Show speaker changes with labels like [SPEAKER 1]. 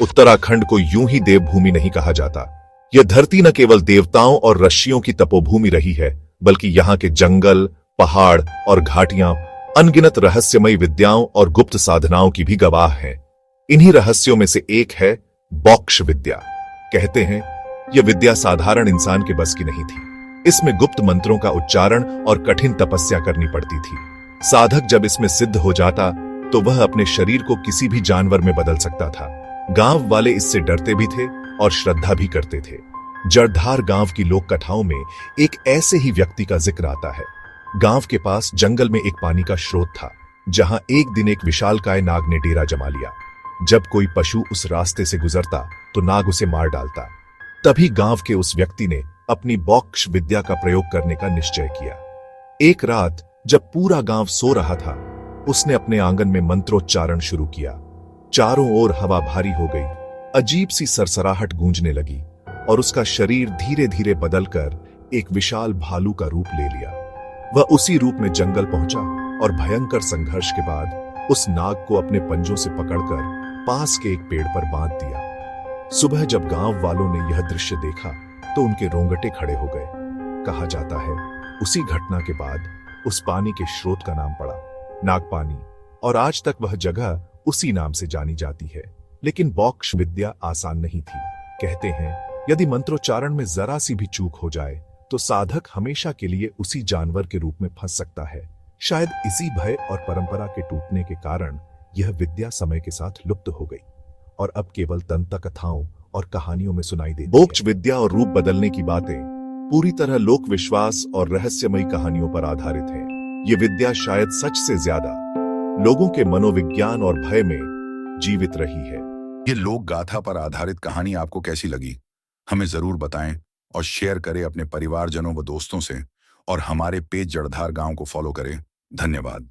[SPEAKER 1] उत्तराखंड को यूं ही देवभूमि नहीं कहा जाता। यह धरती न केवल देवताओं और ऋषियों की तपोभूमि रही है, बल्कि यहाँ के जंगल, पहाड़ और घाटियां अनगिनत रहस्यमयी विद्याओं और गुप्त साधनाओं की भी गवाह हैं। इन्हीं रहस्यों में से एक है मोक्ष विद्या। कहते हैं यह विद्या साधारण इंसान के बस की नहीं थी। इसमें गुप्त मंत्रों का उच्चारण और कठिन तपस्या करनी पड़ती थी। साधक जब इसमें सिद्ध हो जाता तो वह अपने शरीर को किसी भी जानवर में बदल सकता था। गांव वाले इससे डरते भी थे और श्रद्धा भी करते थे। जड़धार गांव की लोक कथाओं में एक ऐसे ही व्यक्ति का जिक्र आता है। गांव के पास जंगल में एक पानी का स्रोत था, जहां एक दिन एक विशालकाय नाग ने डेरा जमा लिया। जब कोई पशु उस रास्ते से गुजरता तो नाग उसे मार डालता। तभी गांव के उस व्यक्ति ने अपनी मोक्ष विद्या का प्रयोग करने का निश्चय किया। एक रात जब पूरा गांव सो रहा था, उसने अपने आंगन में मंत्रोच्चारण शुरू किया। चारों ओर हवा भारी हो गई, अजीब सी सरसराहट गूंजने लगी और उसका शरीर धीरे धीरे बदलकर एक विशाल भालू का रूप ले लिया। वह उसी रूप में जंगल पहुंचा और भयंकर संघर्ष के बाद उस नाग को अपने पंजों से पकड़कर पास के एक पेड़ पर बांध दिया। सुबह जब गांव वालों ने यह दृश्य देखा तो उनके रोंगटे खड़े हो गए। कहा जाता है उसी घटना के बाद उस पानी के स्रोत का नाम पड़ा नागपानी, और आज तक वह जगह उसी नाम से जानी जाती है। लेकिन मोक्ष विद्या आसान नहीं थी। कहते हैं यदि मंत्रोच्चारण में जरा सी भी चूक हो जाए तो साधक हमेशा के लिए उसी जानवर के रूप में फंस सकता है। शायद इसी भय और परंपरा के टूटने के कारण यह विद्या समय के साथ लुप्त हो गई और अब केवल दंत कथाओं और कहानियों में सुनाई देती है। मोक्ष विद्या और रूप बदलने की बातें पूरी तरह लोक विश्वास और रहस्यमयी कहानियों पर आधारित है। ये विद्या शायद सच से ज्यादा लोगों के मनोविज्ञान और भय में जीवित रही है।
[SPEAKER 2] ये लोक गाथा पर आधारित कहानी आपको कैसी लगी? हमें जरूर बताएं और शेयर करें अपने परिवारजनों व दोस्तों से, और हमारे पेज जड़धार गांव को फॉलो करें। धन्यवाद।